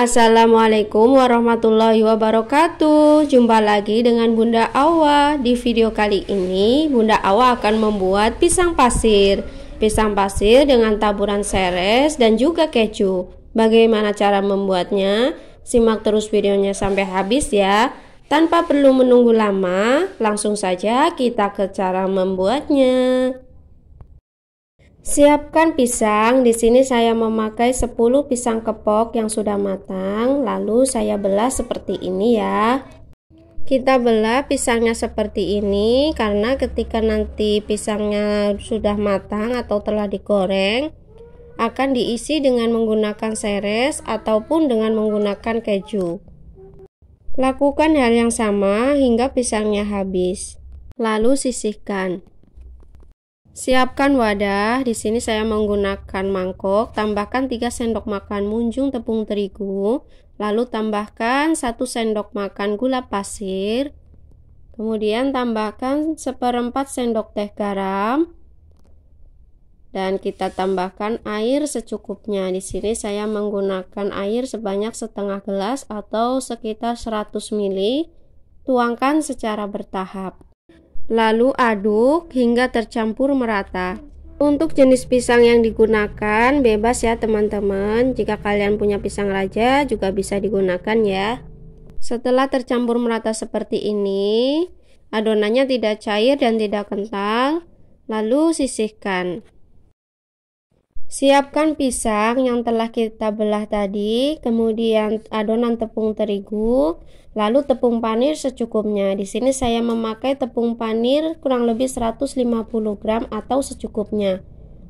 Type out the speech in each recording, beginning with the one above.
Assalamualaikum warahmatullahi wabarakatuh. Jumpa lagi dengan Bunda Awa. Di video kali ini Bunda Awa akan membuat pisang pasir. Pisang pasir dengan taburan seres dan juga keju. Bagaimana cara membuatnya? Simak terus videonya sampai habis ya. Tanpa perlu menunggu lama, langsung saja kita ke cara membuatnya. Siapkan pisang. Di sini saya memakai 10 pisang kepok yang sudah matang, lalu saya belah seperti ini ya. Kita belah pisangnya seperti ini karena ketika nanti pisangnya sudah matang atau telah digoreng, akan diisi dengan menggunakan seres ataupun dengan menggunakan keju. Lakukan hal yang sama hingga pisangnya habis. Lalu sisihkan. Siapkan wadah. Di sini saya menggunakan mangkok. Tambahkan 3 sendok makan munjung tepung terigu. Lalu tambahkan 1 sendok makan gula pasir. Kemudian tambahkan 1/4 sendok teh garam. Dan kita tambahkan air secukupnya. Di sini saya menggunakan air sebanyak setengah gelas atau sekitar 100 ml. Tuangkan secara bertahap. Lalu aduk hingga tercampur merata. Untuk jenis pisang yang digunakan bebas ya teman-teman. Jika kalian punya pisang raja juga bisa digunakan ya. Setelah tercampur merata seperti ini, adonannya tidak cair dan tidak kental, lalu sisihkan. Siapkan pisang yang telah kita belah tadi, kemudian adonan tepung terigu, lalu tepung panir secukupnya. Di sini saya memakai tepung panir kurang lebih 150 gram atau secukupnya.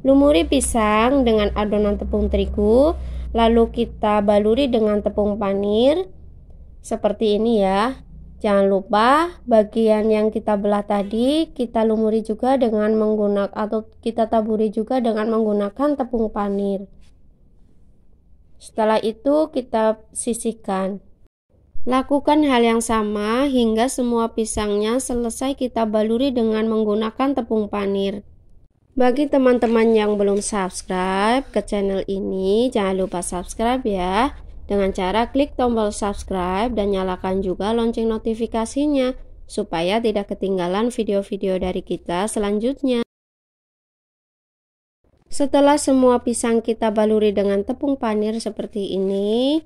Lumuri pisang dengan adonan tepung terigu, lalu kita baluri dengan tepung panir seperti ini ya. Jangan lupa bagian yang kita belah tadi kita lumuri juga dengan menggunakan atau kita taburi juga dengan menggunakan tepung panir. Setelah itu kita sisihkan. Lakukan hal yang sama hingga semua pisangnya selesai kita baluri dengan menggunakan tepung panir. Bagi teman-teman yang belum subscribe ke channel ini, jangan lupa subscribe ya. Dengan cara klik tombol subscribe dan nyalakan juga lonceng notifikasinya supaya tidak ketinggalan video-video dari kita selanjutnya. Setelah semua pisang kita baluri dengan tepung panir seperti ini,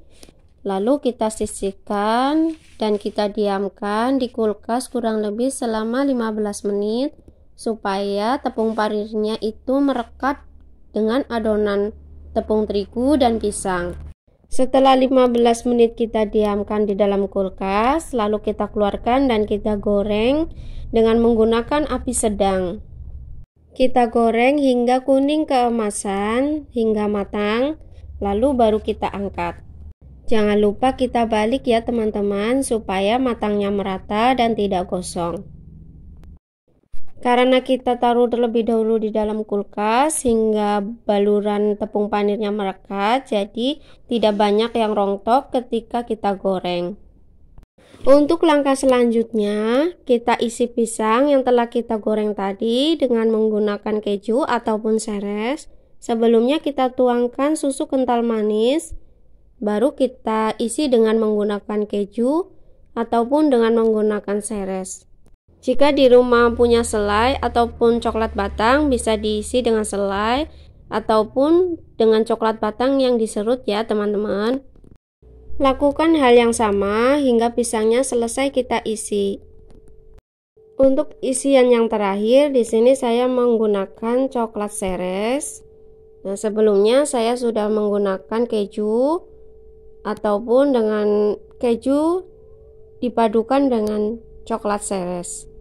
lalu kita sisihkan dan kita diamkan di kulkas kurang lebih selama 15 menit supaya tepung panirnya itu merekat dengan adonan tepung terigu dan pisang. Setelah 15 menit kita diamkan di dalam kulkas, lalu kita keluarkan dan kita goreng dengan menggunakan api sedang. Kita goreng hingga kuning keemasan, hingga matang, lalu baru kita angkat. Jangan lupa kita balik ya teman-teman, supaya matangnya merata dan tidak gosong. Karena kita taruh terlebih dahulu di dalam kulkas hingga baluran tepung panirnya merekat, jadi tidak banyak yang rontok ketika kita goreng. Untuk langkah selanjutnya, kita isi pisang yang telah kita goreng tadi dengan menggunakan keju ataupun seres. Sebelumnya kita tuangkan susu kental manis, baru kita isi dengan menggunakan keju ataupun dengan menggunakan seres. Jika di rumah punya selai ataupun coklat batang, bisa diisi dengan selai ataupun dengan coklat batang yang diserut ya teman-teman. Lakukan hal yang sama hingga pisangnya selesai kita isi. Untuk isian yang terakhir, di sini saya menggunakan coklat seres. Nah, sebelumnya saya sudah menggunakan keju ataupun dengan keju dipadukan dengan coklat seres.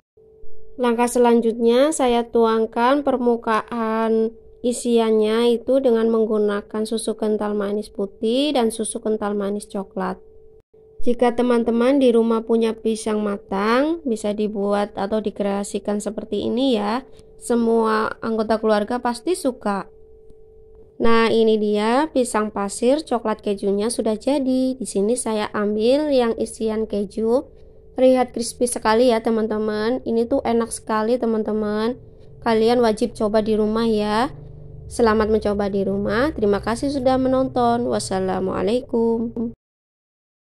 Langkah selanjutnya saya tuangkan permukaan isiannya itu dengan menggunakan susu kental manis putih dan susu kental manis coklat. Jika teman-teman di rumah punya pisang matang, bisa dibuat atau dikreasikan seperti ini ya. Semua anggota keluarga pasti suka. Nah, ini dia pisang pasir coklat kejunya sudah jadi. Di sini saya ambil yang isian keju. Terlihat crispy sekali ya teman-teman. Ini tuh enak sekali teman-teman. Kalian wajib coba di rumah ya. Selamat mencoba di rumah. Terima kasih sudah menonton. Wassalamualaikum.